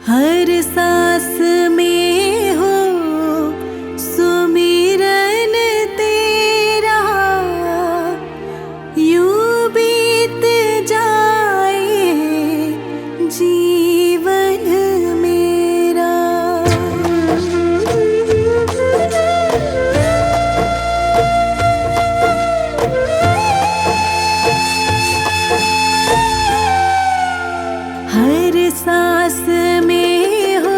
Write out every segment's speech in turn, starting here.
हर सांस में हो सुमिरन तेरा, यूं बीत जाए जीवन मेरा। हर सांस में हो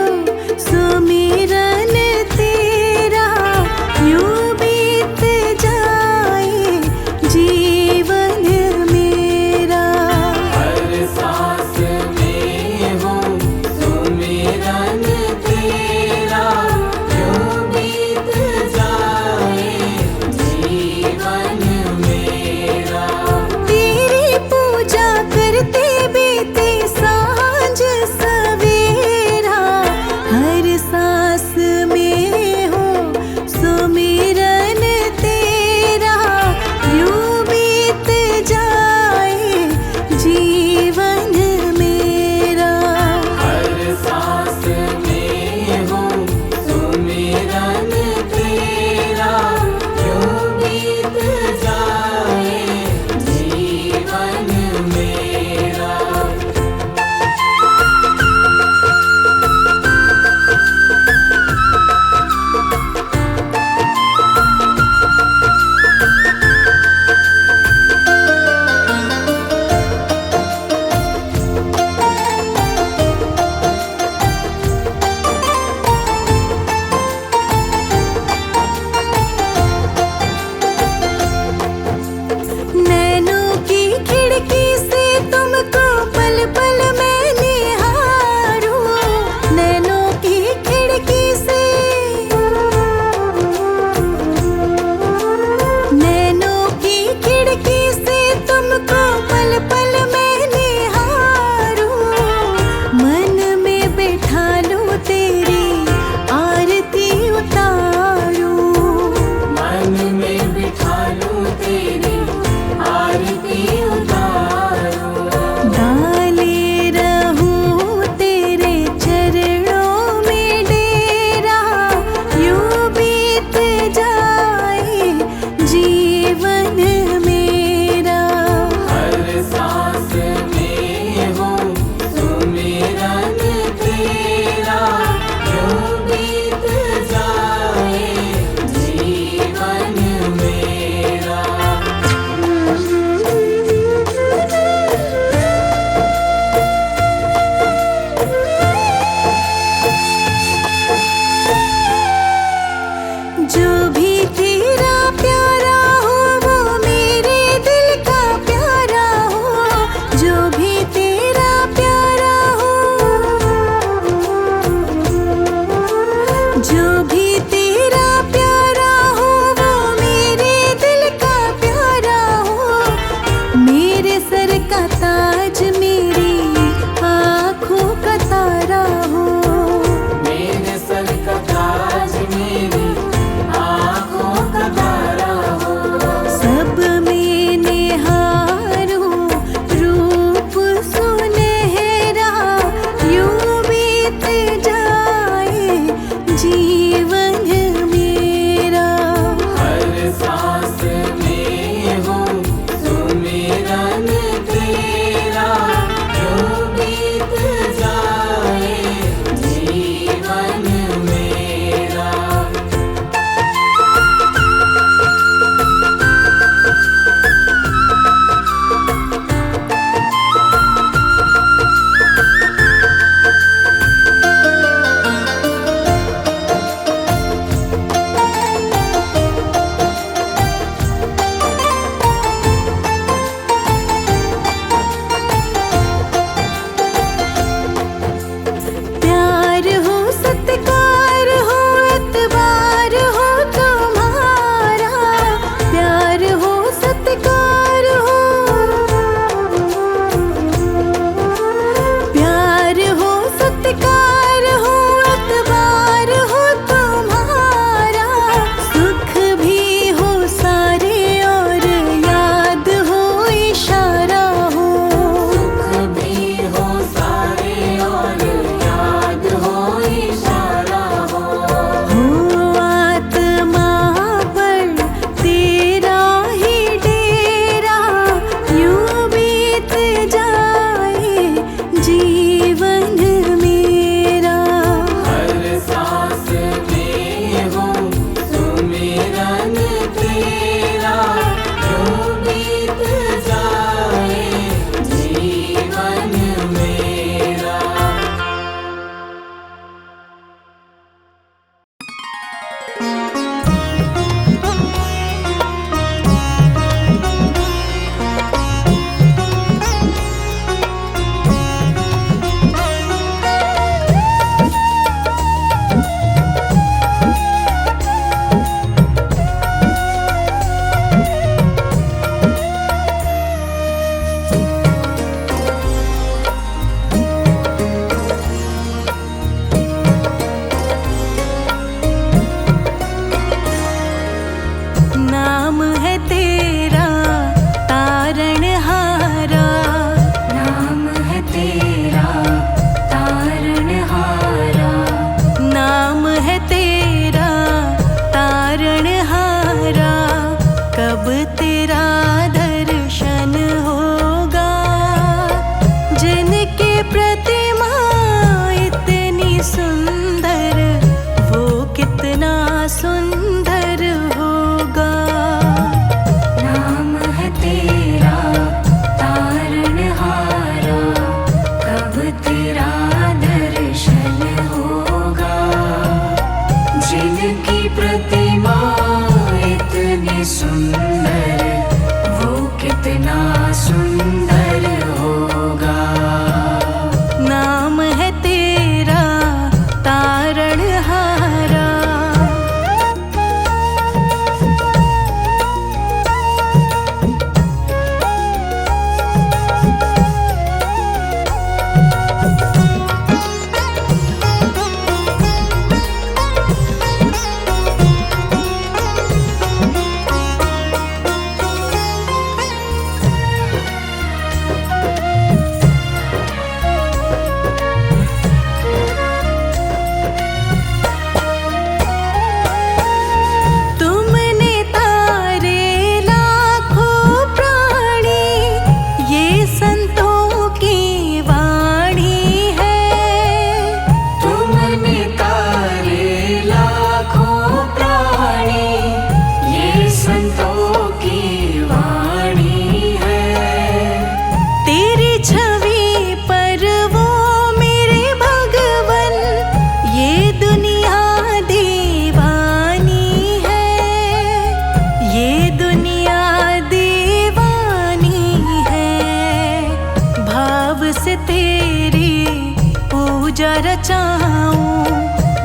पूजा रचाऊं,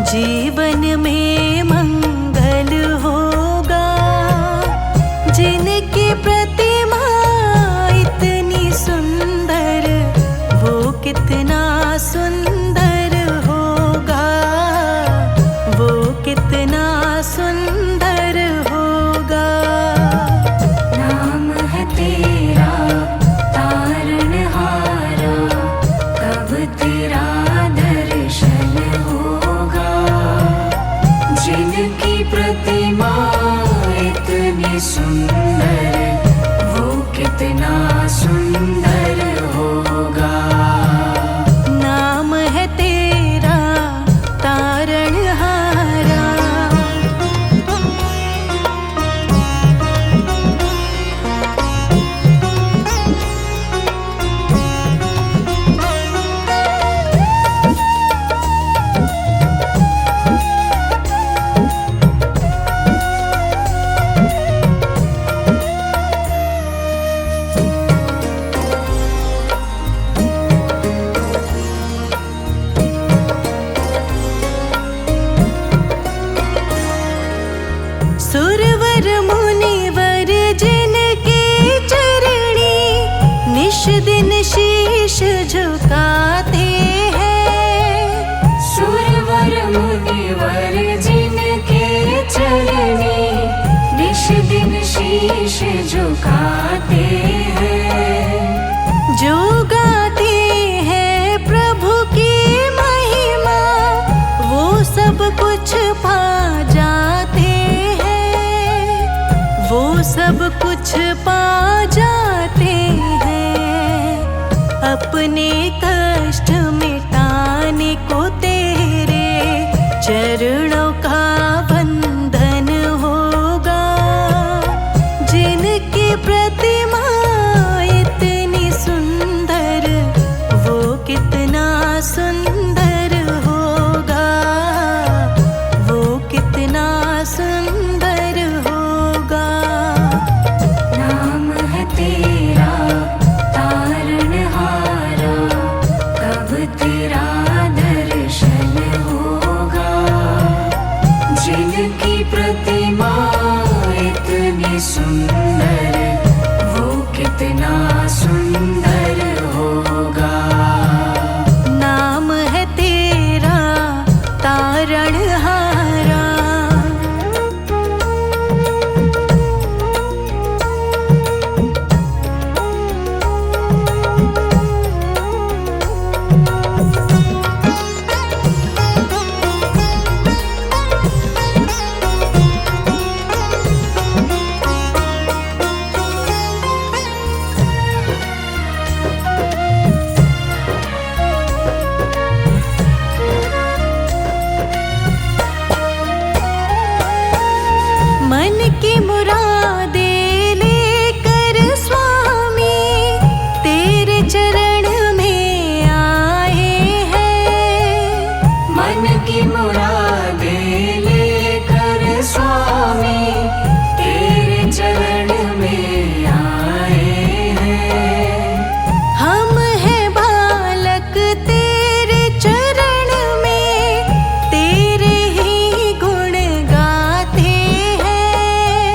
जीवन में मंगल होगा। जिनकी प्रतिमा इतनी सुंदर, वो कितना सुंदर होगा, वो कितना सुंदर होगा। नाम है तेरा तारणहारा, कब तेरा दर्शन होगा। जिनकी प्रतिमा इतनी सुंदर, वो कितना सुंदर होगा। नाम है तेरा तारणहारा। सुरवर मुनिवर जिनके चरणी निश दिन शीश झुकाते हैं। सुरवर मुनिवर जिनके चरणी निश दिन शीश झुकाते हैं। जो गाते हैं प्रभु की महिमा, वो सब कुछ पा जाते हैं, वो सब कुछ पा जाते हैं। अपने कष्ट मिटाने को तेरे चरणों का वंदन होगा। जिनकी प्रतिमा इतनी सुंदर, वो कितना सुंदर होगा, वो कितना सुंदर होगा। नाम है तेरा तारणहारा, कब तेरा दर्शन होगा। जिनकी प्रतिमा इतनी सुंदर, वो कितना सुंदर होगा। नाम है तेरा तारणहारा। मन की मुरादें लेकर स्वामी तेरे चरण में आए हैं। मन की मुरादें लेकर स्वामी तेरे चरण में आए हैं। हम हैं बालक तेरे चरण में, तेरे ही गुण गाते हैं,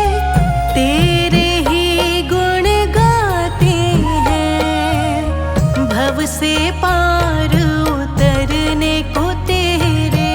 तेरे ही गुण गाते हैं। भव से पार उतरने को तेरे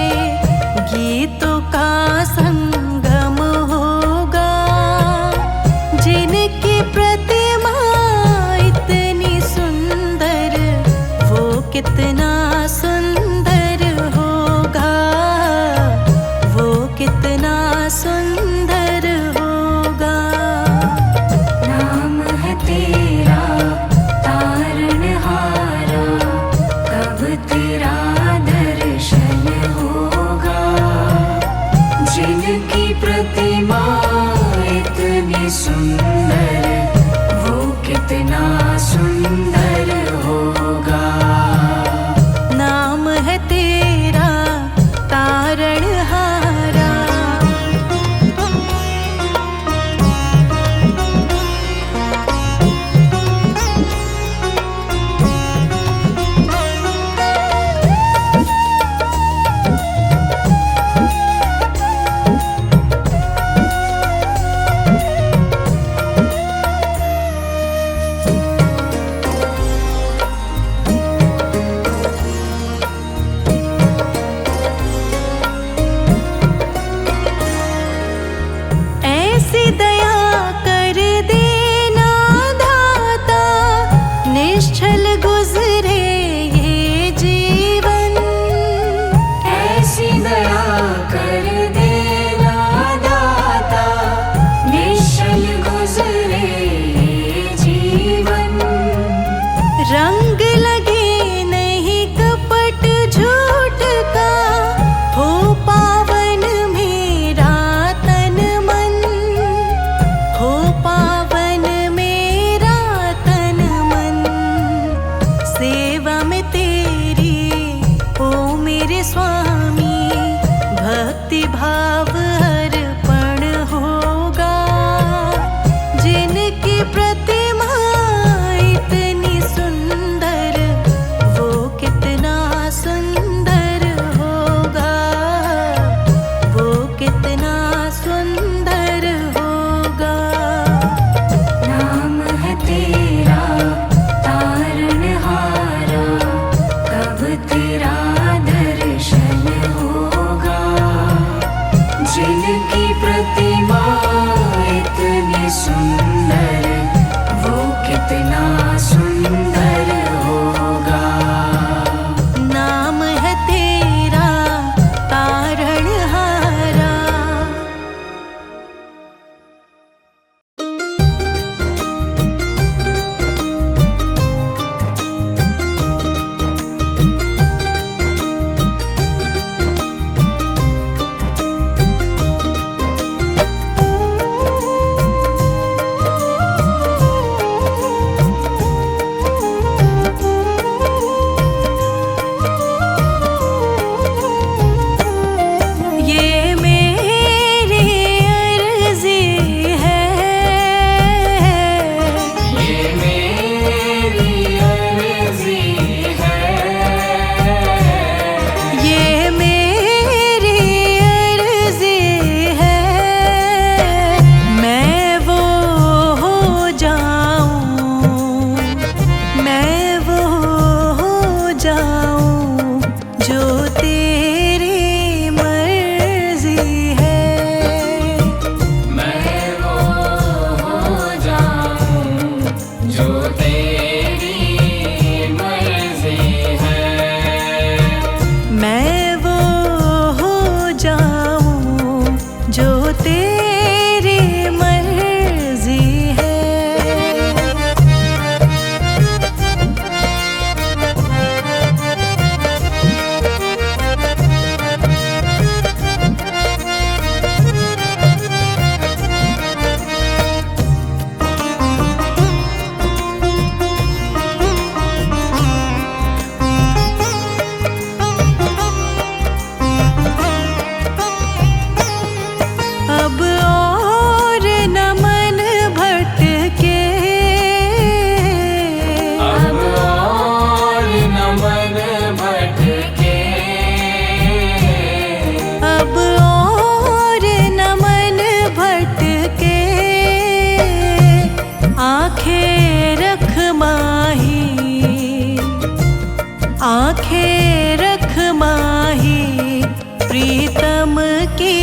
प्रीतम के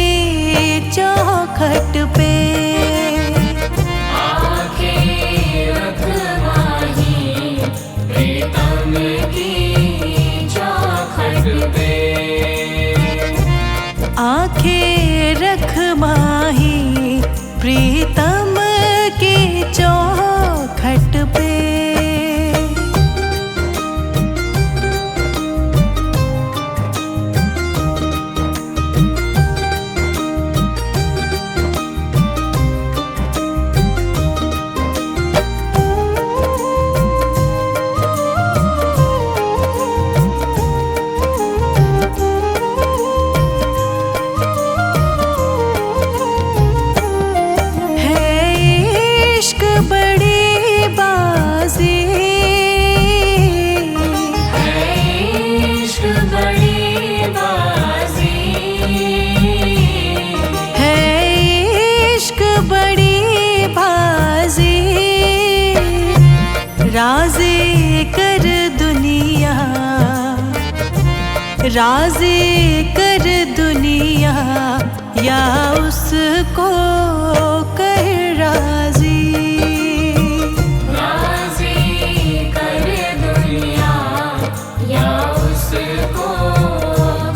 चौखट पे। आंखें रख माही प्रीतम की चौखट पे। आंखें रख माही प्रीतम के चौखट पे। राज़ी कर दुनिया, राज़ी कर दुनिया, या उसको कर राज़ी। राज़ी कर दुनिया, या उसको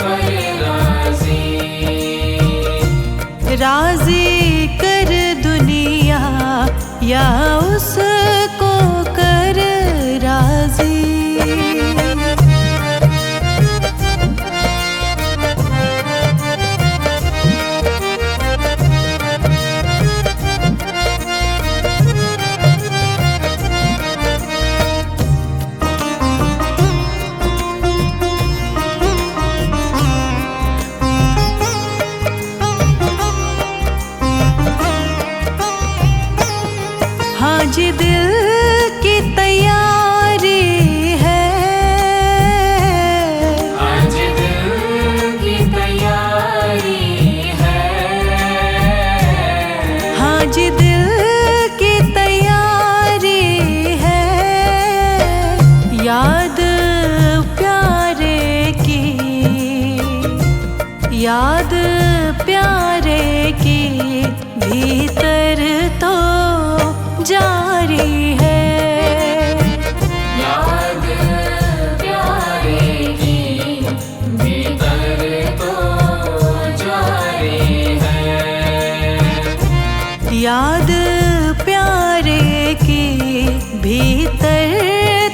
कर राज़ी। राज़ी कर दुनिया, या उसको कर राज़ी। हाँ जी दिल की तैयारी है, आज दिल की तैयारी है। हाँ जी दिल की तैयारी है, याद प्यारे की, याद प्यारे की भीतर तो जारी है। याद प्यारे की भीतर तो जारी है। याद प्यारे की भीतर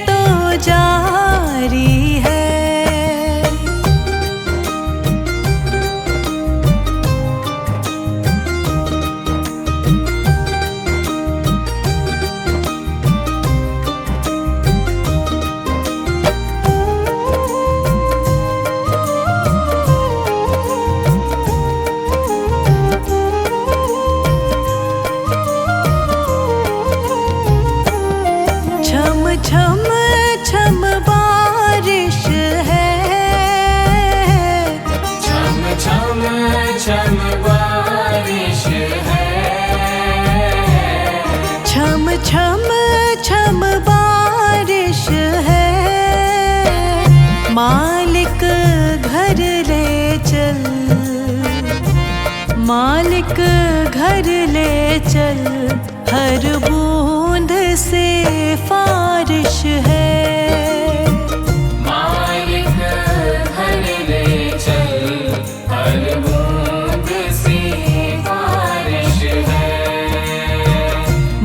तो जारी है। छम छम छम बारिश है, छम छम छम बारिश है। छम छम छम बारिश है, मालिक घर ले चल, मालिक घर ले चल, हर बूंद से फारिश है। मालिक घर ले चल, हर बूंद से बारिश है।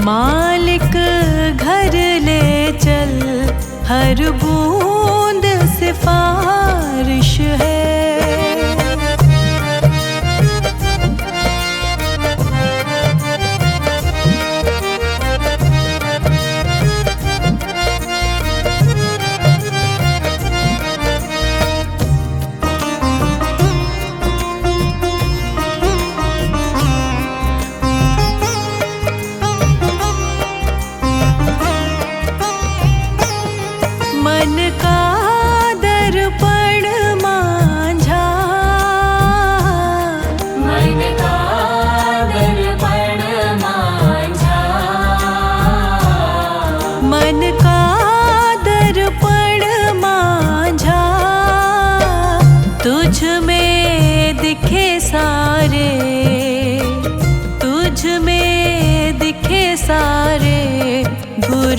मालिक घर ले चल, हर बूंद से फारिश है। मन का दर्पण मांझा, मन का दर्पण मांझा। मन का दर्पण मांझा, तुझ में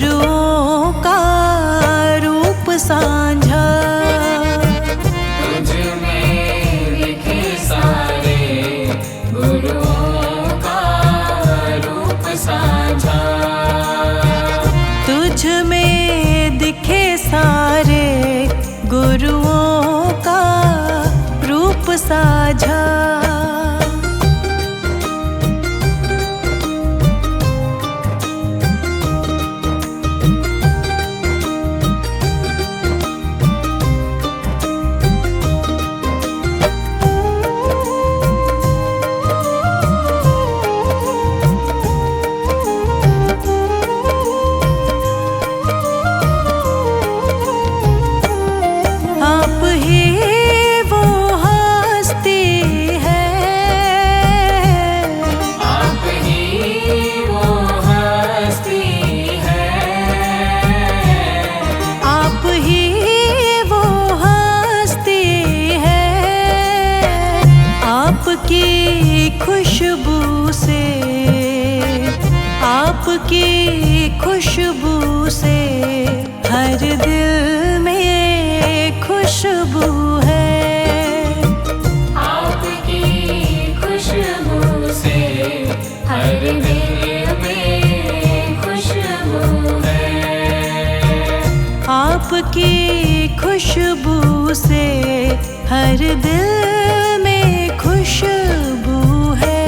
गुरुओं का रूप साझा। तुझ में दिखे सारे गुरुओं का रूप साझा। तुझ में दिखे सारे गुरुओं का रूप साझा। आप ही वो हस्ती है, आप ही वो हस्ती है। आप ही वो हस्ती है। आपकी खुशबू से, आपकी खुशबू से हर दिल में खुशबू है। आपकी खुशबू से हर दिल में खुशबू है। आपकी खुशबू से हर दिल में खुशबू है।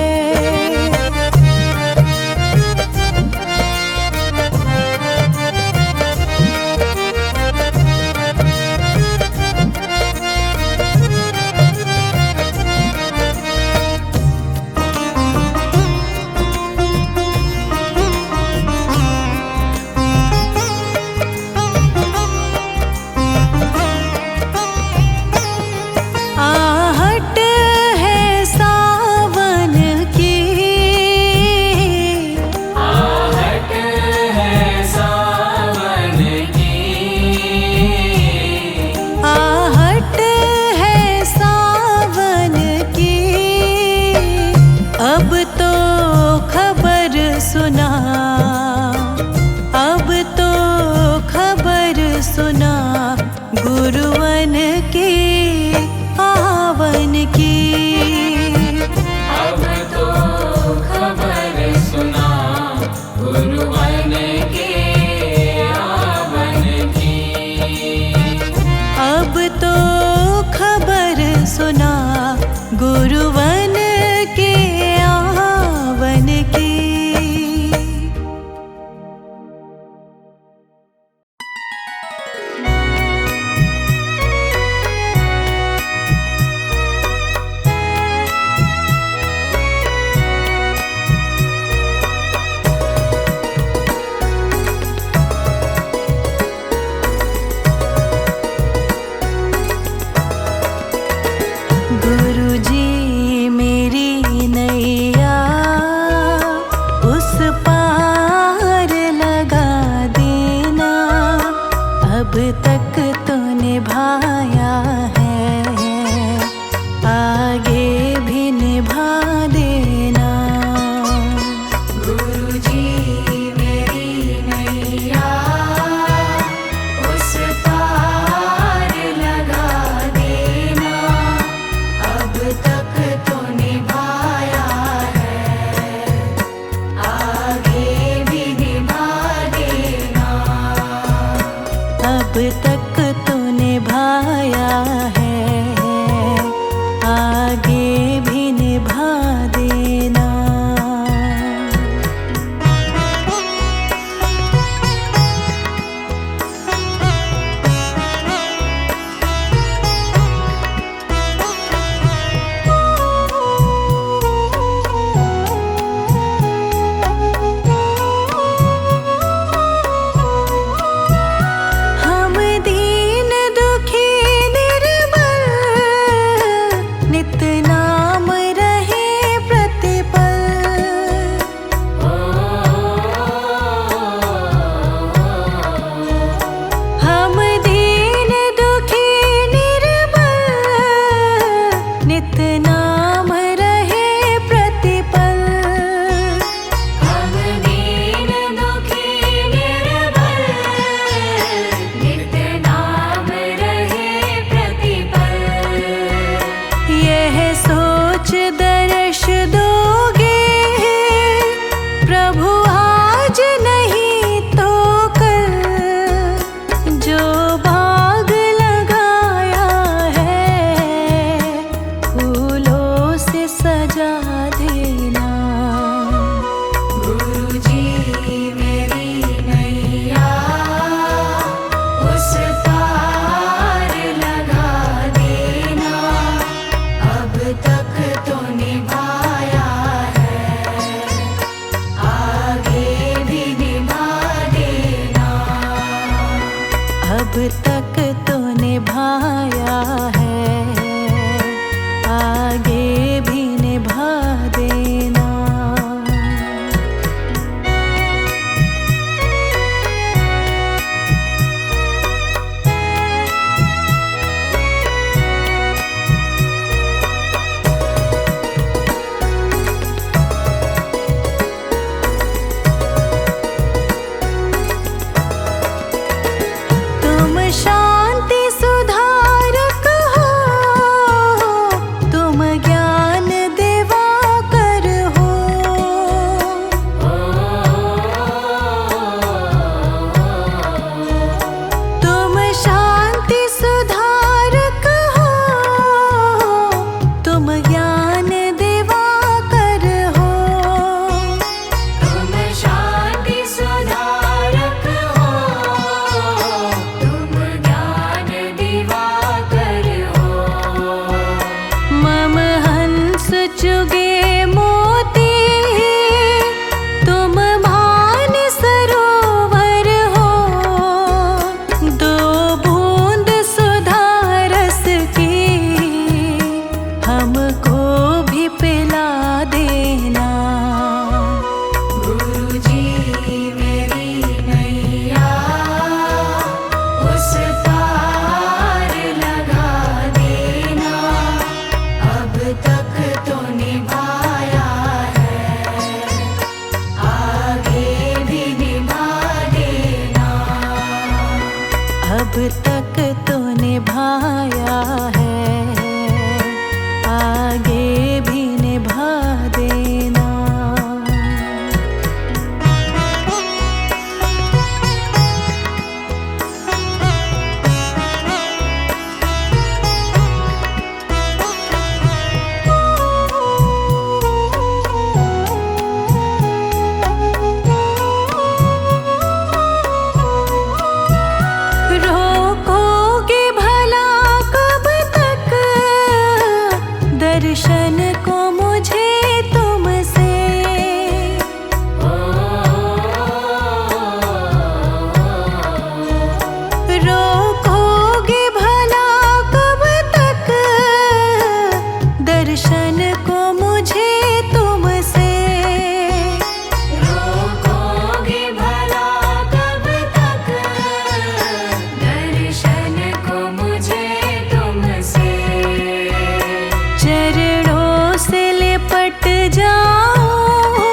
कट जाऊं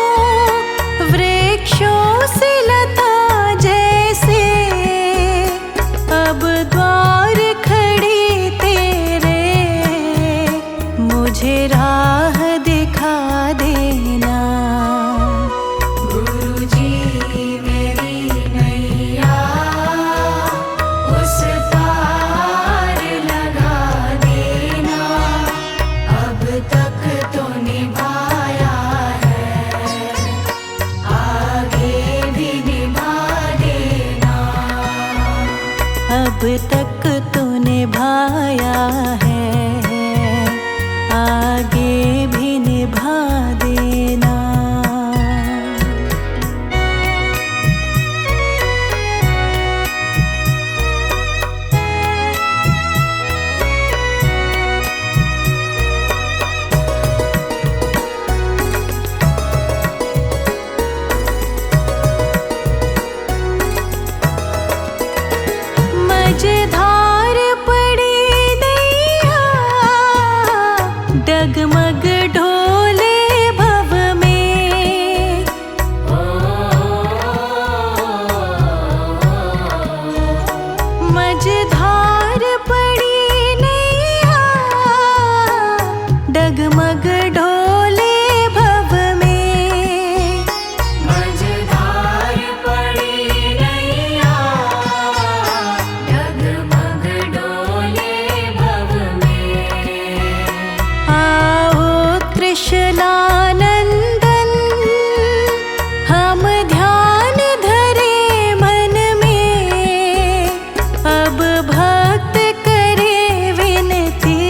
वृक्षों से लता जैसे, अब द्वार खड़ी तेरे मुझे राह दिखा देना। गुरुजी मेरी नैया उस पार लगा देना, अब तक तो निभाया है, आगे भी निभा देना। अब तक तो निभाया है, आगे भी निभा देना। मझधार पड़ी नैया डगमग ढोले भव में, मझधार पड़ी नैया डगमग ढोले भव में। मझधार पड़ी नैया डगमग डोले भव में। आओ त्रिशलानंदन हम ध्यान धरे मन में, अब भक्त करे विनती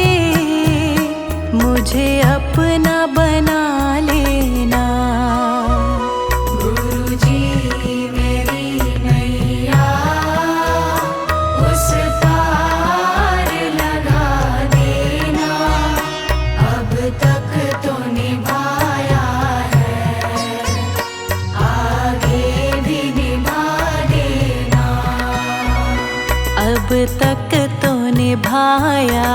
मुझे अपना बना लेना। गुरुजी मेरी नैया उस पार लगा देना, अब तक तो निभाया है, आगे भी निभा देना। अब तक तो निभाया